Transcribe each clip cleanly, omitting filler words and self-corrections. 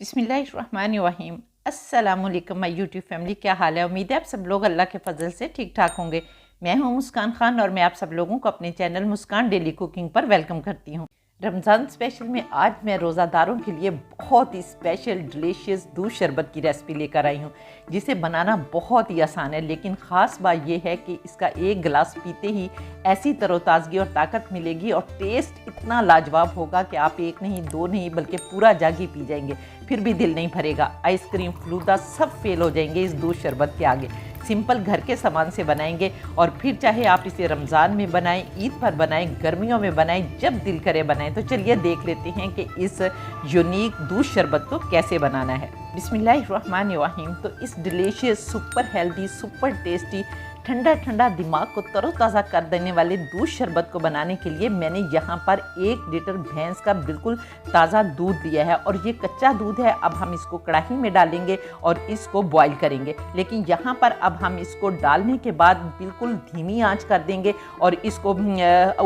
बिस्मिल्लाहिर्रहमानिर्रहीम। अस्सलामुअलैकुम my YouTube family, क्या हाल है। उम्मीद है आप सब लोग अल्लाह के फजल से ठीक ठाक होंगे। मैं हूं मुस्कान खान और मैं आप सब लोगों को अपने चैनल मुस्कान डेली कुकिंग पर वेलकम करती हूं। रमज़ान स्पेशल में आज मैं रोज़ादारों के लिए बहुत ही स्पेशल डिलीशियस दूध शरबत की रेसिपी लेकर आई हूं, जिसे बनाना बहुत ही आसान है। लेकिन ख़ास बात यह है कि इसका एक गिलास पीते ही ऐसी तरोताज़गी और ताकत मिलेगी और टेस्ट इतना लाजवाब होगा कि आप एक नहीं दो नहीं बल्कि पूरा जग ही पी जाएंगे, फिर भी दिल नहीं भरेगा। आइसक्रीम फलूदा सब फेल हो जाएंगे इस दूध शरबत के आगे। सिंपल घर के सामान से बनाएंगे और फिर चाहे आप इसे रमज़ान में बनाएं, ईद पर बनाएं, गर्मियों में बनाएं, जब दिल करे बनाएं। तो चलिए देख लेते हैं कि इस यूनिक दूध शरबत को कैसे बनाना है। बिस्मिल्लाहिर्रहमानिर्रहीम। तो इस delicious, super healthy, super tasty, ठंडा ठंडा दिमाग को तरोताज़ा कर देने वाले दूध शरबत को बनाने के लिए मैंने यहाँ पर 1 लीटर भैंस का बिल्कुल ताज़ा दूध लिया है और ये कच्चा दूध है। अब हम इसको कढ़ाई में डालेंगे और इसको बॉईल करेंगे। लेकिन यहाँ पर अब हम इसको डालने के बाद बिल्कुल धीमी आंच कर देंगे और इसको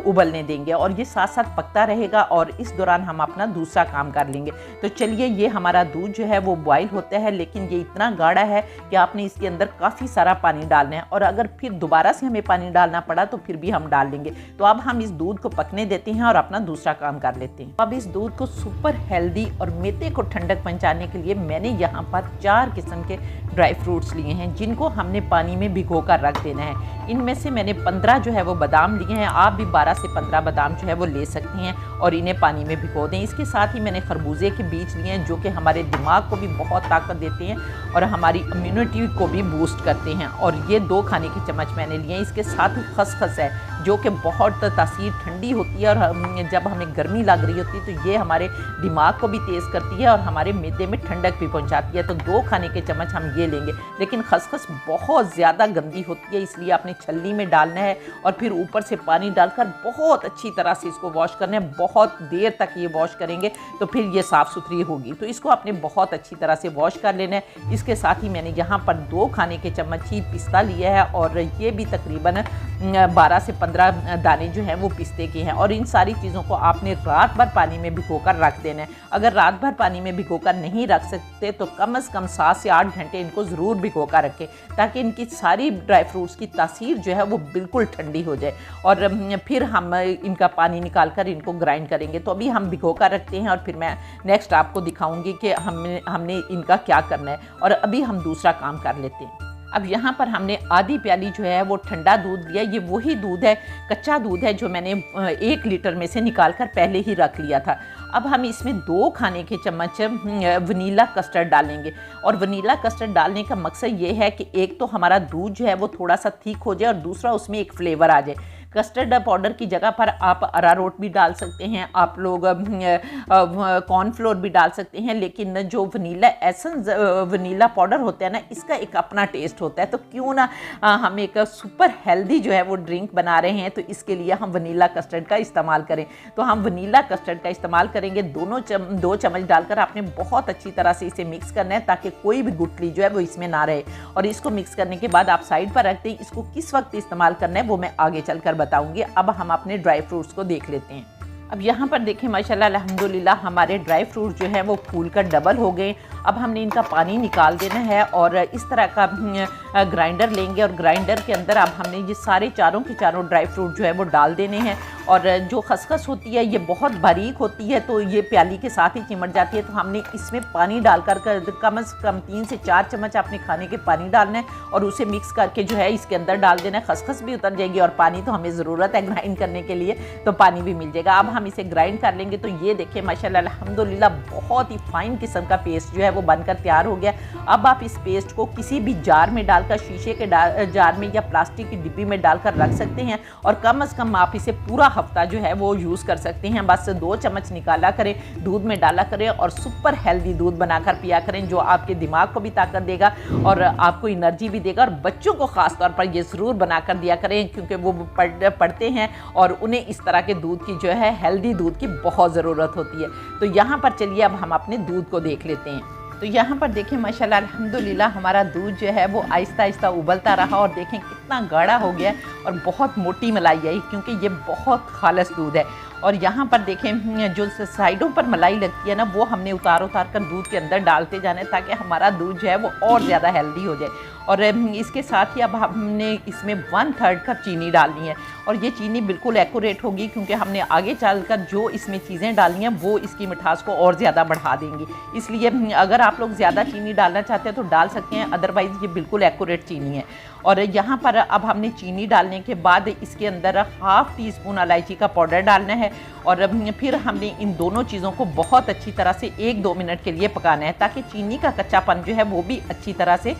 उबलने देंगे और ये साथ साथ पकता रहेगा और इस दौरान हम अपना दूसरा काम कर लेंगे। तो चलिए, ये हमारा दूध जो है वो बॉईल होता है, लेकिन ये इतना गाढ़ा है कि आपने इसके अंदर काफ़ी सारा पानी डालना है और अगर फिर दोबारा से हमें पानी डालना पड़ा तो फिर भी हम डाल देंगे। तो अब हम इस दूध को पकने देते हैं और अपना दूसरा काम कर लेते हैं। अब इस दूध को सुपर हेल्दी और मैदे को ठंडक पहुंचाने के लिए मैंने यहाँ पर 4 किस्म के ड्राई फ्रूट्स लिए हैं, जिनको हमने पानी में भिगो कर रख देना है। इनमें से मैंने 15 जो है वो बादाम लिए हैं। आप भी 12 से 15 बादाम जो है वो ले सकते हैं और इन्हें पानी में भिगो दें। इसके साथ ही मैंने खरबूजे के बीज लिए हैं, जो कि हमारे दिमाग को भी बहुत ताकत देते हैं और हमारी इम्यूनिटी को भी बूस्ट करते हैं। और ये 2 खाने के चम्मच मैंने लिए हैं। इसके साथ ही खसखस है, जो कि बहुत तासीर ठंडी होती है और जब हमें गर्मी लग रही होती है तो ये हमारे दिमाग को भी तेज़ करती है और हमारे मैदे में ठंडक भी पहुंचाती है। तो 2 खाने के चम्मच हम ये लेंगे। लेकिन खसखस बहुत ज़्यादा गंदी होती है, इसलिए आपने छलनी में डालना है और फिर ऊपर से पानी डालकर बहुत अच्छी तरह से इसको वॉश करना है। बहुत देर तक ये वॉश करेंगे तो फिर ये साफ़ सुथरी होगी। तो इसको आपने बहुत अच्छी तरह से वॉश कर लेना है। इसके साथ ही मैंने यहाँ पर 2 खाने के चम्मच ही पिस्ता लिया है और ये भी तकरीबन 12 से 15 दाने जो हैं वो पिस्ते के हैं। और इन सारी चीज़ों को आपने रात भर पानी में भिगोकर रख देना है। अगर रात भर पानी में भिगोकर नहीं रख सकते तो कम से कम 7 से 8 घंटे इनको ज़रूर भिगोकर रखें, ताकि इनकी सारी ड्राई फ्रूट्स की तासीर जो है वो बिल्कुल ठंडी हो जाए। और फिर हम इनका पानी निकाल कर इनको ग्राइंड करेंगे। तो अभी हम भिगोकर रखते हैं और फिर मैं नेक्स्ट आपको दिखाऊंगी कि हमने इनका क्या करना है। और अभी हम दूसरा काम कर लेते हैं। अब यहाँ पर हमने आधी प्याली जो है वो ठंडा दूध लिया। ये वही दूध है, कच्चा दूध है, जो मैंने 1 लीटर में से निकाल कर पहले ही रख लिया था। अब हम इसमें 2 खाने के चम्मच वनीला कस्टर्ड डालेंगे। और वनीला कस्टर्ड डालने का मकसद ये है कि एक तो हमारा दूध जो है वो थोड़ा सा थिक हो जाए और दूसरा उसमें एक फ्लेवर आ जाए। कस्टर्ड पाउडर की जगह पर आप अरारोट भी डाल सकते हैं, आप लोग कॉर्नफ्लोर भी डाल सकते हैं। लेकिन जो वनीला एसेंस वनीला पाउडर होता है ना, इसका एक अपना टेस्ट होता है। तो क्यों ना हम एक सुपर हेल्दी जो है वो ड्रिंक बना रहे हैं, तो इसके लिए हम वनीला कस्टर्ड का इस्तेमाल करें। तो हम वनीला कस्टर्ड का इस्तेमाल करेंगे। 2 चम्मच डालकर आपने बहुत अच्छी तरह से इसे मिक्स करना है, ताकि कोई भी गुठली जो है वो इसमें ना रहे। और इसको मिक्स करने के बाद आप साइड पर रख दें। इसको किस वक्त इस्तेमाल करना है वो मैं आगे चलकर बताऊंगी। अब हम अपने ड्राई फ्रूट्स को देख लेते हैं। अब यहाँ पर देखें, माशाल्लाह अल्हम्दुलिल्लाह हमारे ड्राई फ्रूट जो है वो फूल कर डबल हो गए। अब हमने इनका पानी निकाल देना है और इस तरह का ग्राइंडर लेंगे और ग्राइंडर के अंदर अब हमने ये सारे चारों के चारों ड्राई फ्रूट जो है वो डाल देने हैं। और जो खसखस होती है ये बहुत बारीक होती है, तो ये प्याली के साथ ही चिमट जाती है। तो हमने इसमें पानी डालकर कम से कम 3 से 4 चम्मच अपने खाने के पानी डालना है और उसे मिक्स करके जो है इसके अंदर डाल देना है। खसखस भी उतर जाएगी और पानी तो हमें ज़रूरत है ग्राइंड करने के लिए, तो पानी भी मिल जाएगा। अब हम इसे ग्राइंड कर लेंगे। तो ये देखिए माशाल्लाह अल्हम्दुलिल्लाह बहुत ही फाइन किस्म का पेस्ट जो है वो बनकर तैयार हो गया। अब आप इस पेस्ट को किसी भी जार में डालकर, शीशे के जार में या प्लास्टिक की डिब्बी में डालकर रख सकते हैं और कम से कम आप इसे पूरा हफ्ता जो है वो यूज़ कर सकते हैं। बस 2 चम्मच निकाला करें, दूध में डाला करें और सुपर हेल्दी दूध बनाकर पिया करें, जो आपके दिमाग को भी ताकत देगा और आपको एनर्जी भी देगा। और बच्चों को ख़ास तौर पर ये ज़रूर बनाकर दिया करें, क्योंकि वो पढ़ते हैं और उन्हें इस तरह के दूध की जो है हेल्दी दूध की बहुत ज़रूरत होती है। तो यहाँ पर चलिए अब हम अपने दूध को देख लेते हैं। तो यहाँ पर देखें माशाल्लाह अल्हम्दुलिल्लाह हमारा दूध जो है वो आहिस्ता आहिस्ता उबलता रहा और देखें कितना गाढ़ा हो गया और बहुत मोटी मलाई आई, क्योंकि ये बहुत खालिस दूध है। और यहाँ पर देखें जो साइडों पर मलाई लगती है ना, वो हमने उतार कर दूध के अंदर डालते जाना है ताकि हमारा दूध जो है वो और ज़्यादा हेल्दी हो जाए। और इसके साथ ही अब हमने इसमें 1/3 कप चीनी डालनी है, और ये चीनी बिल्कुल एक्यूरेट होगी क्योंकि हमने आगे चलकर जो इसमें चीज़ें डालनी हैं वो इसकी मिठास को और ज़्यादा बढ़ा देंगी। इसलिए अगर आप लोग ज़्यादा चीनी डालना चाहते हैं तो डाल सकते हैं, अदरवाइज़ ये बिल्कुल एक्यूरेट चीनी है। और यहाँ पर अब हमने चीनी डालने के बाद इसके अंदर 1/2 टीस्पून इलायची का पाउडर डालना है, और फिर हमने इन दोनों चीज़ों को बहुत अच्छी तरह से 1-2 मिनट के लिए पकाना है ताकि चीनी का कच्चापन जो है वो भी अच्छी तरह से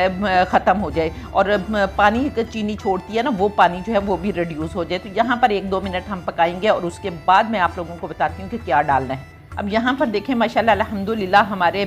ख़त्म हो जाए, और पानी चीनी छोड़ती है ना, वो पानी जो है वो भी रिड्यूस हो जाए। तो यहाँ पर 1-2 मिनट हम पकाएंगे और उसके बाद मैं आप लोगों को बताती हूँ कि क्या डालना है। अब यहाँ पर देखें माशाल्लाह अल्हम्दुलिल्लाह हमारे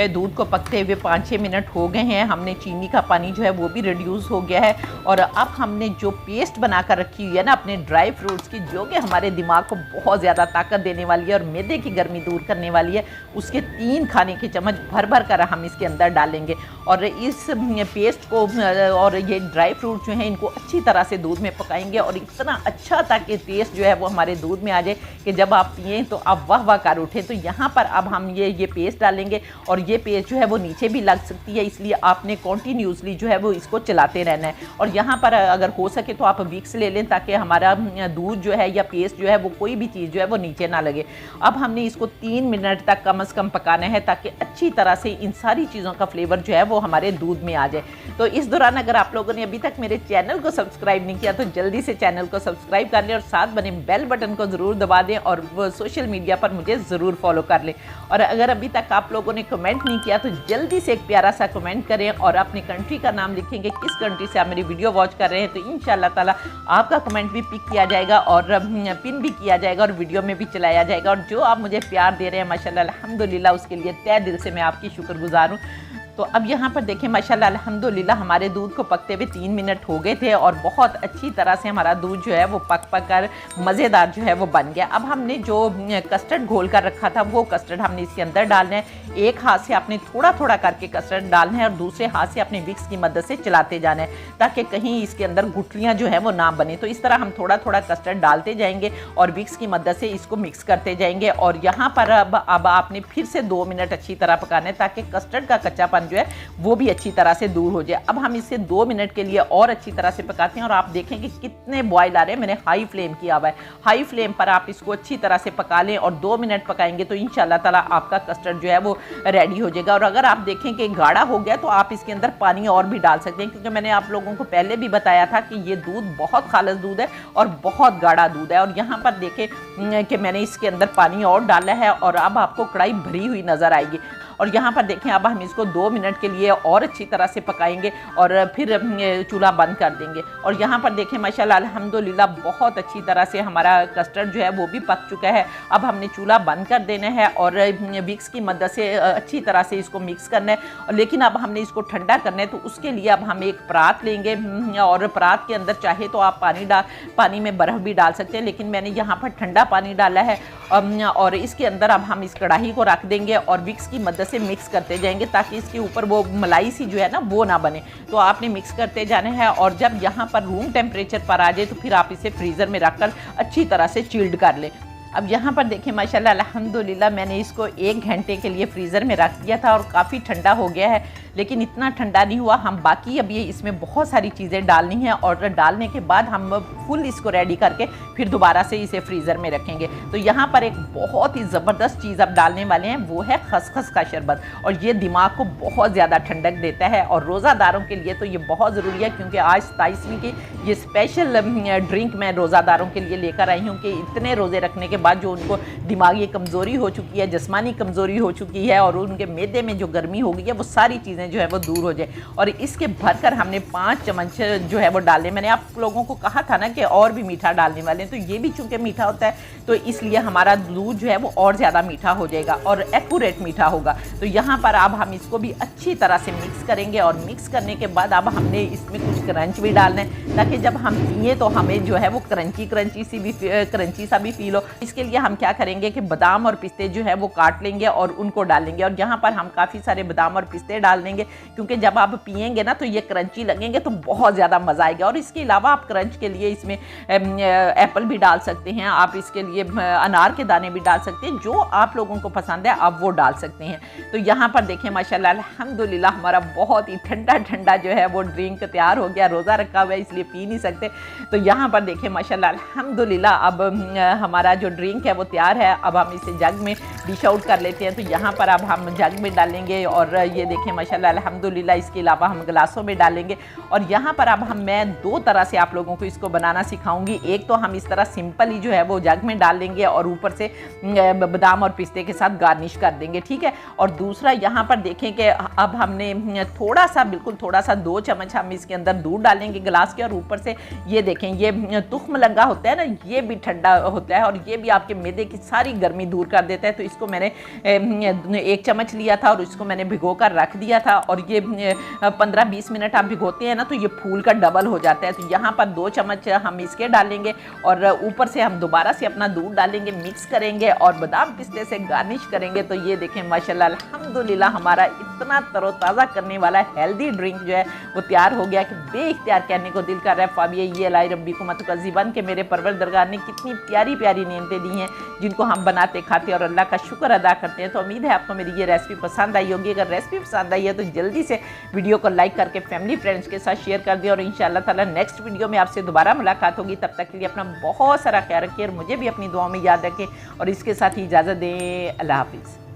दूध को पकते हुए 5-6 मिनट हो गए हैं। हमने चीनी का पानी जो है वो भी रिड्यूस हो गया है, और अब हमने जो पेस्ट बना कर रखी हुई है ना अपने ड्राई फ्रूट्स की, जो कि हमारे दिमाग को बहुत ज़्यादा ताकत देने वाली है और मैदे की गर्मी दूर करने वाली है, उसके 3 खाने के चम्मच भर कर हम इसके अंदर डालेंगे। और इस पेस्ट को और ये ड्राई फ्रूट जो हैं इनको अच्छी तरह से दूध में पकाएंगे, और इतना अच्छा ताकि टेस्ट जो है वो हमारे दूध में आ जाए कि जब आप पिएँ तो आप वाह कर उठे। तो यहाँ पर अब हम ये पेस्ट डालेंगे, और ये पेस्ट जो है वो नीचे भी लग सकती है, इसलिए आपने कॉन्टीन्यूसली जो है वो इसको चलाते रहना है। और यहाँ पर अगर हो सके तो आप विक्स ले लें ताकि हमारा दूध जो है या पेस्ट जो है वो कोई भी चीज़ जो है वो नीचे ना लगे। अब हमने इसको 3 मिनट तक कम से कम पकाना है ताकि अच्छी तरह से इन सारी चीज़ों का फ्लेवर जो है वो हमारे दूध में आ जाए। तो इस दौरान अगर आप लोगों ने अभी तक मेरे चैनल को सब्सक्राइब नहीं किया तो जल्दी से चैनल को सब्सक्राइब कर लें, और साथ बने बेल बटन को ज़रूर दबा दें, और वो सोशल मीडिया पर मुझे ज़रूर फॉलो कर लें। और अगर अभी तक आप लोगों ने कमेंट नहीं किया तो जल्दी से एक प्यारा सा कमेंट करें, और अपनी कंट्री का नाम लिखेंगे, किस कंट्री से आप मेरी वीडियो वॉच कर रहे हैं, तो इंशाल्लाह ताला आपका कमेंट भी पिक किया जाएगा और पिन भी किया जाएगा और वीडियो में भी चलाया जाएगा। और जो आप मुझे प्यार दे रहे हैं माशाल्लाह अल्हम्दुलिल्लाह, उसके लिए तहे दिल से मैं आपकी शुक्रगुजार हूँ। तो अब यहाँ पर देखें माशाल्लाह अल्हम्दुलिल्लाह हमारे दूध को पकते हुए 3 मिनट हो गए थे, और बहुत अच्छी तरह से हमारा दूध जो है वो पक कर मज़ेदार जो है वो बन गया। अब हमने जो कस्टर्ड घोल कर रखा था वो कस्टर्ड हमने इसके अंदर डालना है। एक हाथ से आपने थोड़ा थोड़ा करके कस्टर्ड डालना है, और दूसरे हाथ से अपने विक्स की मदद से चलाते जाना है ताकि कहीं इसके अंदर गुठलियाँ जो है वो ना बने। तो इस तरह हम थोड़ा थोड़ा कस्टर्ड डालते जाएंगे और विक्स की मदद से इसको मिक्स करते जाएंगे। और यहाँ पर अब आपने फिर से 2 मिनट अच्छी तरह पकाना है ताकि कस्टर्ड का कच्चापन जो है वो भी अच्छी तरह से दूर हो जाए। अब हम इसे 2 मिनट के लिए और अच्छी तरह से पकाते हैं, और आप देखें कि कितने बॉयल आ रहे हैं। मैंने हाई फ्लेम किया हुआ है, हाई फ्लेम पर आप इसको अच्छी तरह से पका लें, और 2 मिनट पकाएंगे तो इंशाल्लाह ताला आपका कस्टर्ड जो है वो रेडी हो जाएगा। और अगर आप देखें कि गाढ़ा हो गया तो आप इसके अंदर पानी और भी डाल सकते हैं, क्योंकि मैंने आप लोगों को पहले भी बताया था कि ये दूध बहुत खालिस दूध है और बहुत गाढ़ा दूध है। और यहाँ पर देखें कि मैंने इसके अंदर पानी और डाला है, और अब आपको कढ़ाई भरी हुई नज़र आएगी। और यहाँ पर देखें अब हम इसको 2 मिनट के लिए और अच्छी तरह से पकाएंगे और फिर चूल्हा बंद कर देंगे। और यहाँ पर देखें माशाल्लाह अल्हम्दुलिल्लाह बहुत अच्छी तरह से हमारा कस्टर्ड जो है वो भी पक चुका है। अब हमने चूल्हा बंद कर देना है और विक्स की मदद से अच्छी तरह से इसको मिक्स करना है। लेकिन अब हमने इसको ठंडा करना है, तो उसके लिए अब हम एक परात लेंगे, और परात के अंदर चाहे तो आप पानी में बर्फ़ भी डाल सकते हैं, लेकिन मैंने यहाँ पर ठंडा पानी डाला है। और इसके अंदर अब हम इस कढ़ाई को रख देंगे और विक्स की मदद से मिक्स करते जाएंगे ताकि इसके ऊपर वो मलाई सी जो है ना वो ना बने। तो आपने मिक्स करते जाना है, और जब यहाँ पर रूम टेम्परेचर पर आ जाए तो फिर आप इसे फ्रीज़र में रखकर अच्छी तरह से चिल्ड कर लें। अब यहाँ पर देखिए माशाल्लाह अल्हम्दुलिल्लाह मैंने इसको 1 घंटे के लिए फ्रीज़र में रख दिया था और काफ़ी ठंडा हो गया है, लेकिन इतना ठंडा नहीं हुआ। हम बाकी अब ये इसमें बहुत सारी चीज़ें डालनी हैं, और डालने के बाद हम फुल इसको रेडी करके फिर दोबारा से इसे फ्रीज़र में रखेंगे। तो यहाँ पर एक बहुत ही ज़बरदस्त चीज़ अब डालने वाले हैं, वो है खसखस का शरबत, और ये दिमाग को बहुत ज़्यादा ठंडक देता है। और रोज़ादारों के लिए तो ये बहुत ज़रूरी है, क्योंकि आज 27वीं की ये स्पेशल ड्रिंक मैं रोज़ादारों के लिए लेकर आई हूँ कि इतने रोज़े रखने के बाद जो उनको दिमागी कमज़ोरी हो चुकी है, जिस्मानी कमज़ोरी हो चुकी है, और उनके मैदे में जो गर्मी हो गई है, वो सारी चीज़ें जो है वो दूर हो जाए। और इसके भरकर हमने 5 चम्मच जो है वो डाले। मैंने आप लोगों को कहा था ना कि और भी मीठा डालने वाले हैं, तो ये भी चूँकि मीठा होता है तो इसलिए हमारा दूध जो है वो और ज़्यादा मीठा हो जाएगा और एक्यूरेट मीठा होगा। तो यहाँ पर अब हम इसको भी अच्छी तरह से मिक्स करेंगे, और मिक्स करने के बाद अब हमने इसमें कुछ क्रंच भी डालना है ताकि जब हम पिए तो हमें जो है वो क्रंची सा भी फील हो। इसके लिए हम क्या करेंगे कि बादाम और पिस्ते जो है वो काट लेंगे और उनको डालेंगे, और यहाँ पर हम काफ़ी सारे बादाम और पिस्ते डाल देंगे डालेंगे, क्योंकि जब आप पिएंगे ना तो ये क्रंची लगेंगे तो बहुत ज़्यादा मज़ा आएगा। और इसके अलावा आप क्रंच के लिए इसमें एप्पल भी डाल सकते हैं, आप इसके लिए अनार के दाने भी डाल सकते हैं, जो आप लोगों को पसंद है आप वो डाल सकते हैं। तो यहाँ पर देखें माशाल्लाह अल्हम्दुलिल्लाह हमारा बहुत ही ठंडा ठंडा जो है वो ड्रिंक तैयार हो गया। रोज़ा रखा हुआ है इसलिए पी नहीं सकते। तो यहाँ पर देखें माशाल्लाह अल्हम्दुलिल्लाह अब हमारा जो ड्रिंक है वो तैयार है। अब हम इसे जग में डिश आउट कर लेते हैं। तो यहाँ पर अब हम जग में डालेंगे और ये देखें माशाल्लाह अल्हम्दुलिल्लाह इसके अलावा हम गिलासों में डालेंगे। और यहाँ पर अब मैं दो तरह से आप लोगों को इसको बनाना सिखाऊंगी। एक तो हम इस तरह सिंपल ही जो है वो जग में डाल लेंगे और ऊपर से बादाम और पिस्ते के साथ गार्निश कर देंगे, ठीक है। और दूसरा यहाँ पर देखें कि अब हमने थोड़ा सा, बिल्कुल थोड़ा सा 2 चम्मच हम इसके अंदर दूध डालेंगे गिलास के। और ऊपर से ये देखें ये तुख्म लगा होता है ना, ये भी ठंडा होता है और ये भी आपके मैदे की सारी गर्मी दूर कर देता है। तो इसको मैंने 1 चम्मच लिया था और इसको मैंने भिगो कर रख दिया था। और ये 15-20 मिनट आप भिगोते हैं ना तो ये फूल का डबल हो जाता है। तो यहाँ पर 2 चम्मच हम इसके डालेंगे और ऊपर से हम दोबारा से अपना दूध डालेंगे, मिक्स करेंगे और बादाम पिस्ते से गार्निश करेंगे। तो ये देखें माशाल्लाह अल्हम्दुलिल्लाह हमारा इतना तरोताज़ा करने वाला हेल्दी ड्रिंक जो है वो तैयार हो गया कि बेइख्तियार कहने को दिल कर रहा है। फ़ाबिया ये लाई रब्बी को मतुकज़्ज़िबन के मेरे परवरदिगार ने कितनी प्यारी प्यारी नेमतें दी हैं जिनको हम बनाते खाते और अल्लाह का शुक्र अदा करते हैं। तो उम्मीद है आपको मेरी ये रेसिपी पसंद आई होगी। अगर रेसिपी पसंद आई है तो जल्दी से वीडियो को लाइक करके फैमिली फ्रेंड्स के साथ शेयर कर दें। और इंशाअल्लाह ताला नेक्स्ट वीडियो में आपसे दोबारा मुलाकात होगी। तब तक के लिए अपना बहुत सारा ख्याल रखिए और मुझे भी अपनी दुआओं में याद रखें। और इसके साथ ही इजाज़त दें। अल्लाह हाफिज़।